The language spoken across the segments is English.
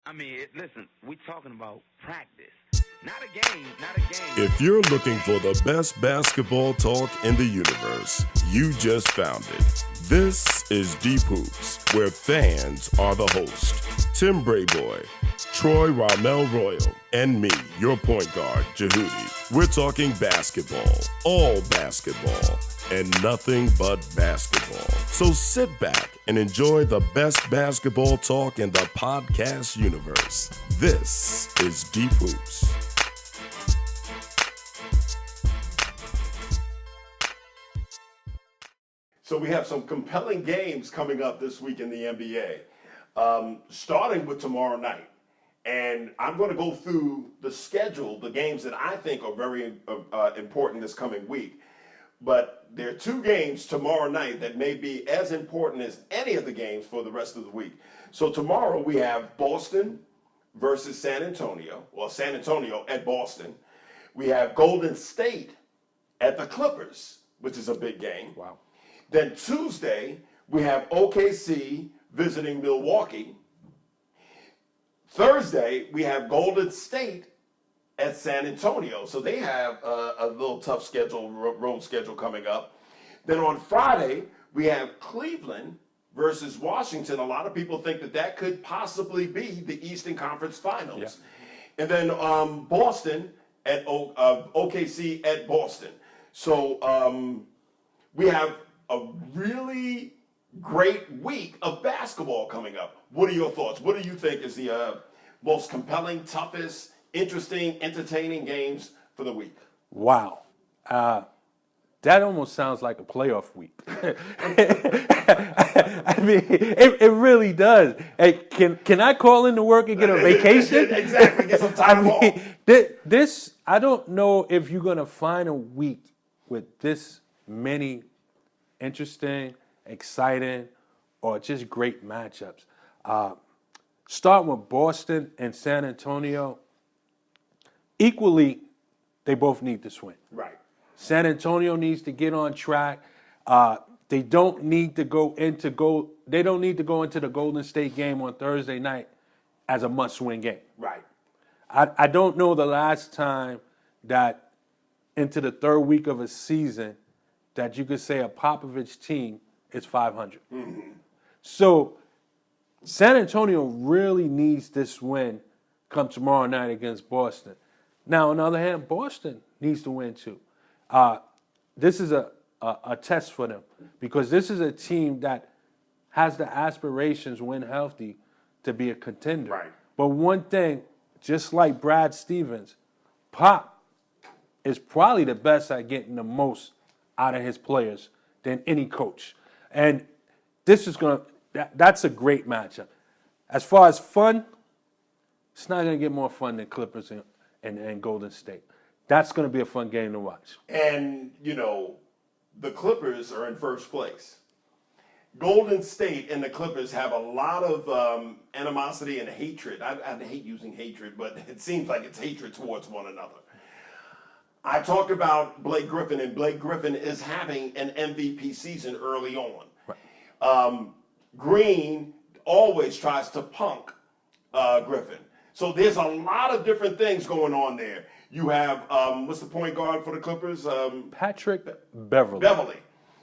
I mean, listen, we talking about practice, not a game, not a game. If you're looking for the best basketball talk in the universe, you just found it. This is Deep Hoops, where fans are the host. Tim Brayboy, Troy Ramel Royal, and me, your point guard, Jehudi. We're talking basketball, all basketball, and nothing but basketball. So sit back and enjoy the best basketball talk in the podcast universe. This is Deep Hoops. So we have some compelling games coming up this week in the NBA, starting with tomorrow night. And I'm going to go through the schedule, the games that I think are very important this coming week. But there are two games tomorrow night that may be as important as any of the games for the rest of the week. So tomorrow we have Boston versus San Antonio, or San Antonio at Boston. We have Golden State at the Clippers, which is a big game. Wow. Then Tuesday, we have OKC visiting Milwaukee. Thursday, we have Golden State at San Antonio. So they have a little tough schedule, road schedule coming up. Then on Friday, we have Cleveland versus Washington. A lot of people think that that could possibly be the Eastern Conference Finals. Yeah. And then Boston at OKC at Boston. So we have a really great week of basketball coming up. What are your thoughts? What do you think is the most compelling, toughest, interesting, entertaining games for the week? Wow. That almost sounds like a playoff week. I mean, it really does. Hey, can I call into work and get a vacation? Exactly, get some time off. This, I don't know if you're going to find a week with this many interesting, exciting, or just great matchups. Starting with Boston and San Antonio, equally, they both need this win. Right. San Antonio needs to get on track. They don't need to go into the Golden State game on Thursday night as a must-win game. Right. I don't know the last time that into the third week of a season that you could say a Popovich team is 500. Mm-hmm. So San Antonio really needs this win come tomorrow night against Boston. Now, on the other hand, Boston needs to win too. This is a test for them because this is a team that has the aspirations, when healthy, to be a contender. Right. But one thing, just like Brad Stevens, Pop is probably the best at getting the most out of his players than any coach. And this is that's a great matchup. As far as fun, it's not going to get more fun than Clippers and Golden State. That's going to be a fun game to watch. And, the Clippers are in first place. Golden State and the Clippers have a lot of animosity and hatred. I hate using hatred, but it seems like it's hatred towards one another. I talked about Blake Griffin, and Blake Griffin is having an MVP season early on. Right. Green always tries to punk Griffin. So there's a lot of different things going on there. You have, what's the point guard for the Clippers? Patrick Beverley.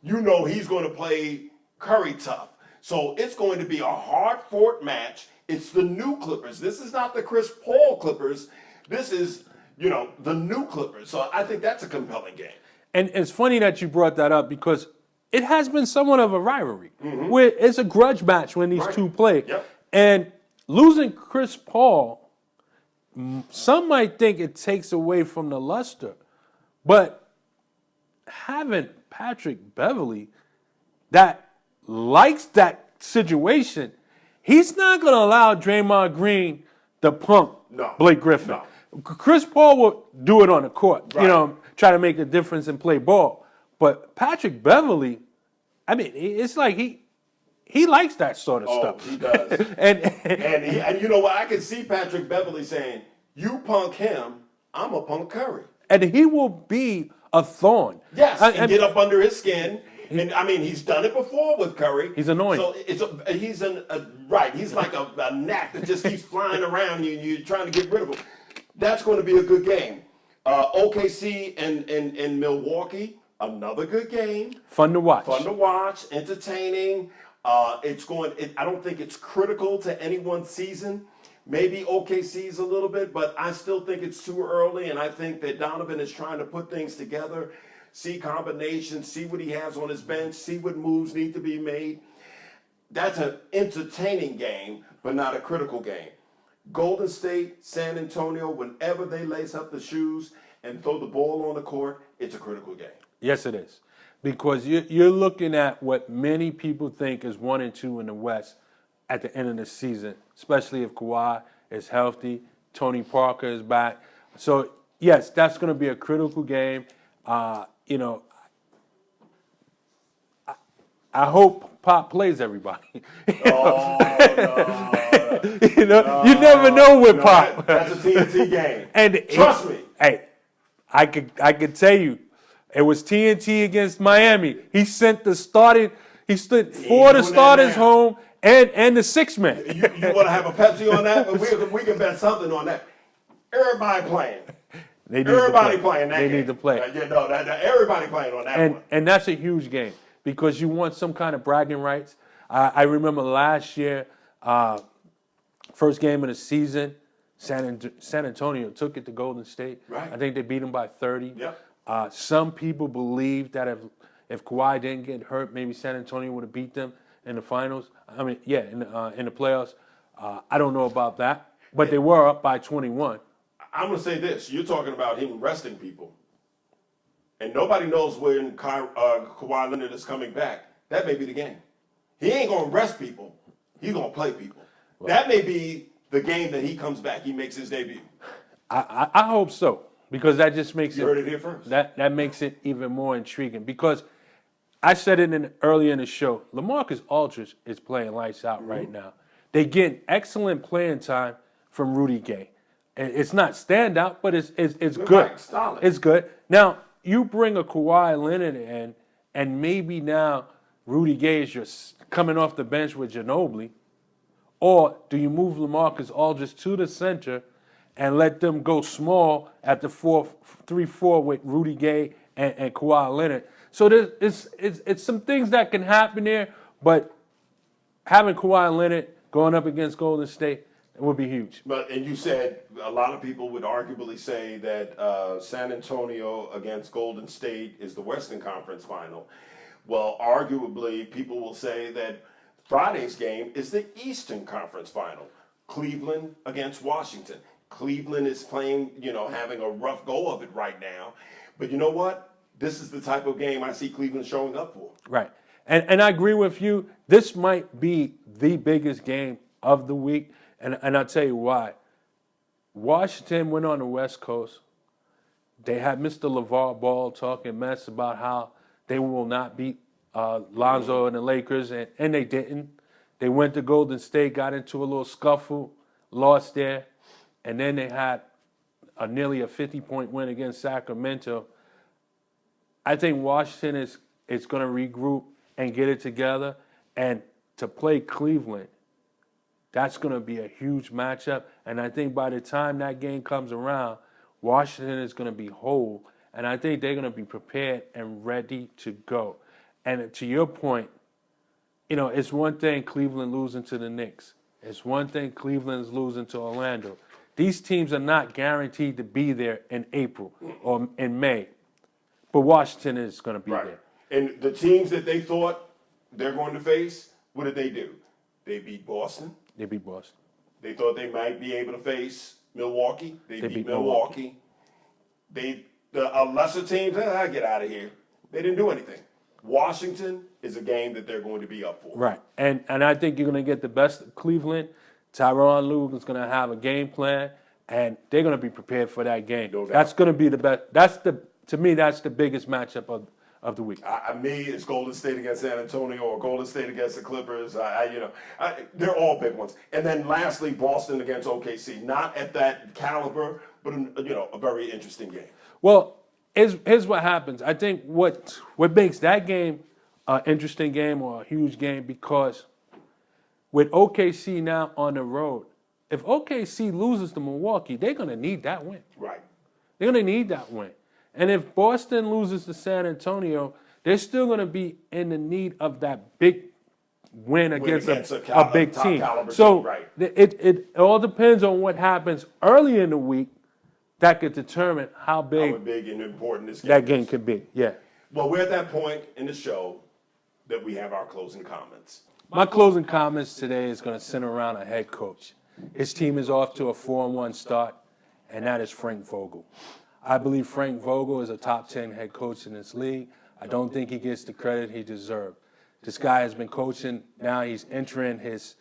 He's going to play Curry tough. So it's going to be a hard-fought match. It's the new Clippers. This is not the Chris Paul Clippers. This is, the new Clippers. So I think that's a compelling game. And it's funny that you brought that up because it has been somewhat of a rivalry. Mm-hmm. Where it's a grudge match when these two play. Yep. And losing Chris Paul, some might think it takes away from the luster. But having Patrick Beverley that likes that situation, he's not going to allow Draymond Green to punk Blake Griffin. No. Chris Paul will do it on the court, right. Try to make a difference and play ball. But Patrick Beverley, I mean, it's like he likes that sort of stuff. He does. and you know what? I can see Patrick Beverley saying, "You punk him, I'm a punk Curry." And he will be a thorn. Yes, and get up under his skin And I mean, he's done it before with Curry. He's annoying. So he's right. He's like a gnat that just keeps flying around you, and you're trying to get rid of him. That's going to be a good game. OKC and Milwaukee, another good game. Fun to watch. Entertaining. I don't think it's critical to anyone's season. Maybe OKC's a little bit, but I still think it's too early, and I think that Donovan is trying to put things together, see combinations, see what he has on his bench, see what moves need to be made. That's an entertaining game, but not a critical game. Golden State, San Antonio, whenever they lace up the shoes and throw the ball on the court, it's a critical game. Yes, it is. Because you're looking at what many people think is 1 and 2 in the West at the end of the season, especially if Kawhi is healthy, Tony Parker is back. So, yes, that's going to be a critical game. I hope Pop plays everybody. No. You never know with Pop. That's a TNT game. And trust me. Hey, I could tell you, it was TNT against Miami. He sent the starting. He stood 4 of the starters home and the 6 man. You want to have a Pepsi on that? We can bet something on that. Everybody playing. Everybody playing that game. They need to play. Everybody playing on that one. And that's a huge game because you want some kind of bragging rights. I remember last year, first game of the season, San Antonio took it to Golden State. Right. I think they beat them by 30. Yep. Some people believe that if Kawhi didn't get hurt, maybe San Antonio would have beat them in the finals. I mean, yeah, in the playoffs. I don't know about that, but they were up by 21. I'm going to say this. You're talking about him resting people. And nobody knows when Kawhi Leonard is coming back. That may be the game. He ain't going to rest people. He's going to play people. Well, that may be the game that he comes back. He makes his debut. I hope so. Because that just makes you heard it here first. That makes it even more intriguing. Because I said it earlier in the show, LaMarcus Aldridge is playing lights out right now. They get excellent playing time from Rudy Gay. It's not standout, but it's good. Right, solid. It's good. Now, you bring a Kawhi Leonard in, and maybe now Rudy Gay is just coming off the bench with Ginobili, or do you move LaMarcus Aldridge to the center and let them go small at the 3-4 with Rudy Gay and Kawhi Leonard? So it's some things that can happen there, but having Kawhi Leonard going up against Golden State, it would be huge. And you said a lot of people would arguably say that San Antonio against Golden State is the Western Conference Final. Well, arguably, people will say that Friday's game is the Eastern Conference Final. Cleveland against Washington. Cleveland is playing, having a rough go of it right now. But you know what? This is the type of game I see Cleveland showing up for. Right. And I agree with you. This might be the biggest game of the week. And I'll tell you why. Washington went on the West Coast. They had Mr. LeVar Ball talking mess about how they will not beat Lonzo and the Lakers, and they didn't. They went to Golden State, got into a little scuffle, lost there, and then they had nearly a 50-point win against Sacramento. I think Washington is going to regroup and get it together, and to play Cleveland, that's going to be a huge matchup. And I think by the time that game comes around, Washington is going to be whole, and I think they're going to be prepared and ready to go. And to your point, it's one thing Cleveland losing to the Knicks. It's one thing Cleveland's losing to Orlando. These teams are not guaranteed to be there in April or in May. But Washington is going to be there. And the teams that they thought they're going to face, what did they do? They beat Boston. They beat Boston. They thought they might be able to face Milwaukee. They beat Milwaukee. The lesser teams, I get out of here. They didn't do anything. Washington is a game that they're going to be up for. Right. And I think you're going to get the best of Cleveland. Tyronn Lue is going to have a game plan, and they're going to be prepared for that game. No doubt. That's going to be the best. To me, that's the biggest matchup of the week. It's Golden State against San Antonio or Golden State against the Clippers. They're all big ones. And then lastly, Boston against OKC. Not at that caliber, but a very interesting game. Well, here's what happens. I think what makes that game an interesting game or a huge game because with OKC now on the road, if OKC loses to Milwaukee, they're going to need that win. Right. They're going to need that win. And if Boston loses to San Antonio, they're still going to be in the need of that big win against a big team. So right. it all depends on what happens early in the week that could determine how big and important this game that game could be. Yeah. Well, we're at that point in the show that we have our closing comments. My closing comments today is going to center around a head coach. His team is off to a 4-1 start, and that is Frank Vogel. I believe Frank Vogel is a top 10 head coach in this league. I don't think he gets the credit he deserves. This guy has been coaching, now he's entering his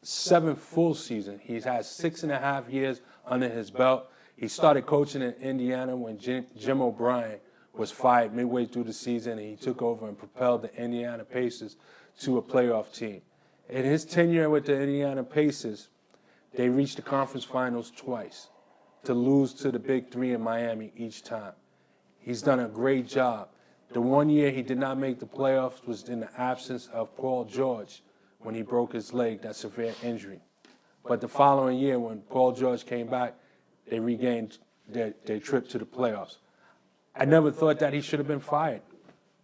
7th full season. He's had 6.5 years under his belt. He started coaching in Indiana when Jim O'Brien was fired midway through the season, and he took over and propelled the Indiana Pacers to a playoff team. In his tenure with the Indiana Pacers, they reached the conference finals twice, to lose to the Big Three in Miami each time. He's done a great job. The one year he did not make the playoffs was in the absence of Paul George when he broke his leg, that severe injury. But the following year, when Paul George came back, they regained their trip to the playoffs. I never thought that he should have been fired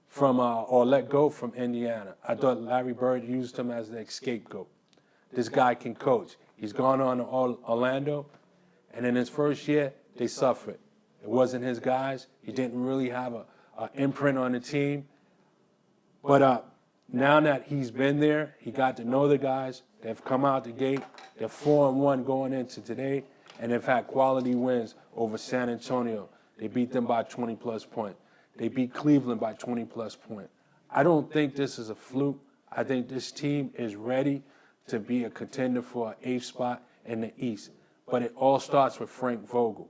from or let go from Indiana. I thought Larry Bird used him as the scapegoat. This guy can coach. He's gone on to Orlando, and in his first year, they suffered. It wasn't his guys. He didn't really have an imprint on the team. But now that he's been there, he got to know the guys. They've come out the gate. They're 4-1 going into today, and they've had quality wins over San Antonio. They beat them by 20-plus points. They beat Cleveland by 20-plus points. I don't think this is a fluke. I think this team is ready to be a contender for an 8th spot in the East. But it all starts with Frank Vogel.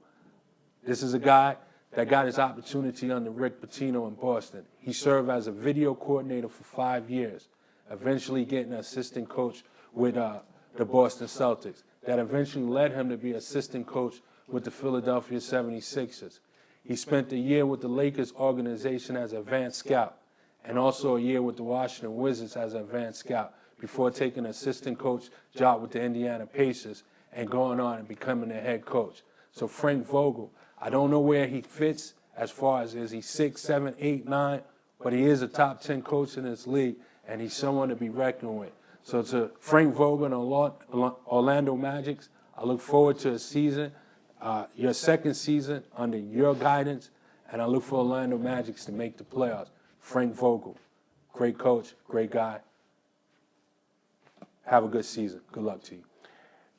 This is a guy that got his opportunity under Rick Pitino in Boston. He served as a video coordinator for 5 years, eventually getting an assistant coach with the Boston Celtics. That eventually led him to be assistant coach with the Philadelphia 76ers. He spent a year with the Lakers organization as an advanced scout, and also a year with the Washington Wizards as an advanced scout before taking an assistant coach job with the Indiana Pacers and going on and becoming the head coach. So Frank Vogel, I don't know where he fits as far as is he 6, 7, 8, 9, but he is a top 10 coach in this league, and he's someone to be reckoned with. So to Frank Vogel and Orlando Magics, I look forward to a season, your second season under your guidance, and I look for Orlando Magics to make the playoffs. Frank Vogel, great coach, great guy. Have a good season. Good luck to you.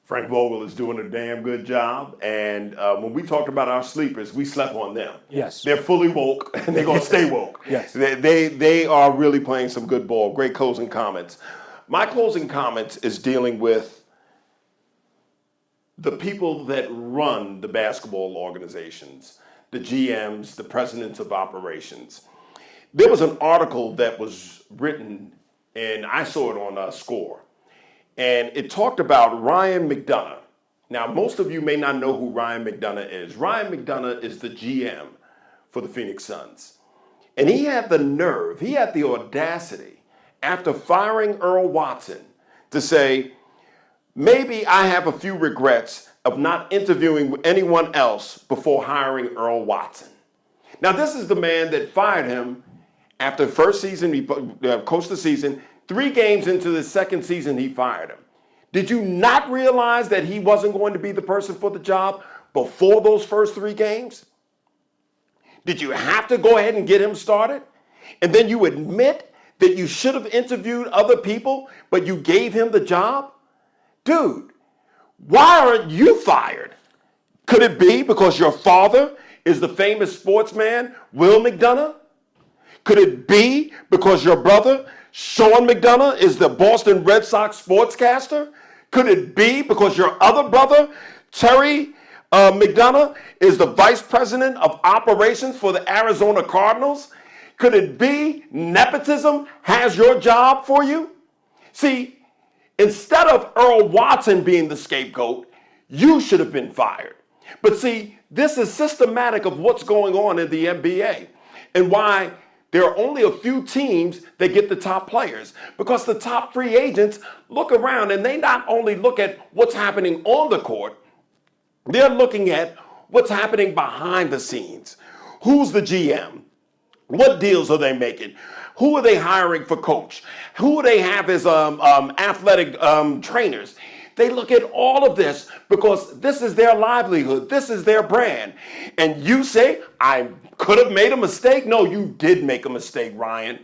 Frank Vogel is doing a damn good job, and when we talked about our sleepers, we slept on them. Yes. They're fully woke, and they're going to stay woke. Yes. They are really playing some good ball. Great closing comments. My closing comments is dealing with the people that run the basketball organizations, the GMs, the presidents of operations. There was an article that was written, and I saw it on Score. And it talked about Ryan McDonough. Now, most of you may not know who Ryan McDonough is. Ryan McDonough is the GM for the Phoenix Suns. And he had the nerve, he had the audacity, after firing Earl Watson, to say, maybe I have a few regrets of not interviewing anyone else before hiring Earl Watson. Now, this is the man that fired him after the first season, he coached the season. 3 games into the second season, he fired him. Did you not realize that he wasn't going to be the person for the job before those first 3 games? Did you have to go ahead and get him started? And then you admit that you should have interviewed other people, but you gave him the job? Dude, why aren't you fired? Could it be because your father is the famous sportsman, Will McDonough? Could it be because your brother, Sean McDonough, is the Boston Red Sox sportscaster? Could it be because your other brother, Terry McDonough, is the vice president of operations for the Arizona Cardinals? Could it be nepotism has your job for you? See, instead of Earl Watson being the scapegoat, you should have been fired. But see, this is systematic of what's going on in the NBA and why there are only a few teams that get the top players because the top free agents look around and they not only look at what's happening on the court, they're looking at what's happening behind the scenes. Who's the GM? What deals are they making? Who are they hiring for coach? Who do they have as athletic trainers? They look at all of this because this is their livelihood. This is their brand. And you say, I could have made a mistake. No, you did make a mistake, Ryan.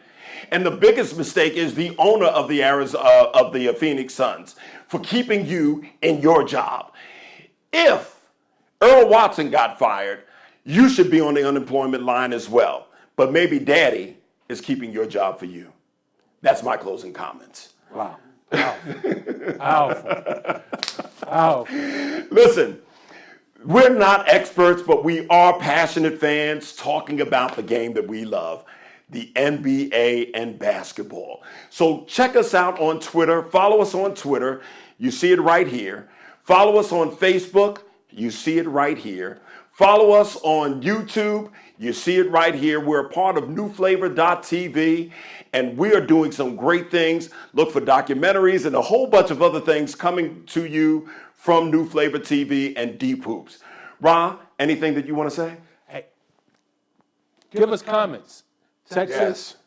And the biggest mistake is the owner of the Phoenix Suns for keeping you in your job. If Earl Watson got fired, you should be on the unemployment line as well. But maybe Daddy is keeping your job for you. That's my closing comments. Wow. Powerful. Listen, we're not experts, but we are passionate fans talking about the game that we love, the NBA and basketball. So check us out on Twitter. Follow us on Twitter. You see it right here. Follow us on Facebook. You see it right here. Follow us on YouTube. You see it right here. We're a part of NewFlavorTV, and we are doing some great things. Look for documentaries and a whole bunch of other things coming to you from NewFlavorTV and Deep Hoops. Ra, anything that you want to say? Hey, give us comments. Text us.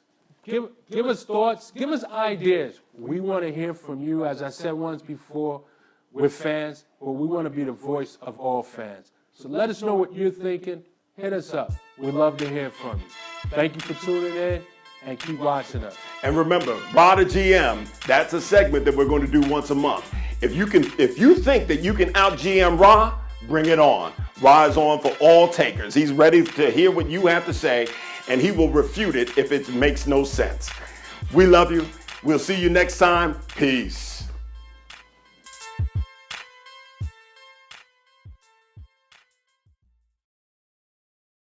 Give us thoughts. Give us ideas. We want to hear from you. As I said once before, we're fans, but we want to be the voice of all fans. So let us know what you're thinking. Hit us up. We'd love to hear from you. Thank you for tuning in and keep watching us. And remember, Ra the GM, that's a segment that we're going to do once a month. If you think that you can out GM Ra, bring it on. Ra is on for all takers. He's ready to hear what you have to say, and he will refute it if it makes no sense. We love you. We'll see you next time. Peace.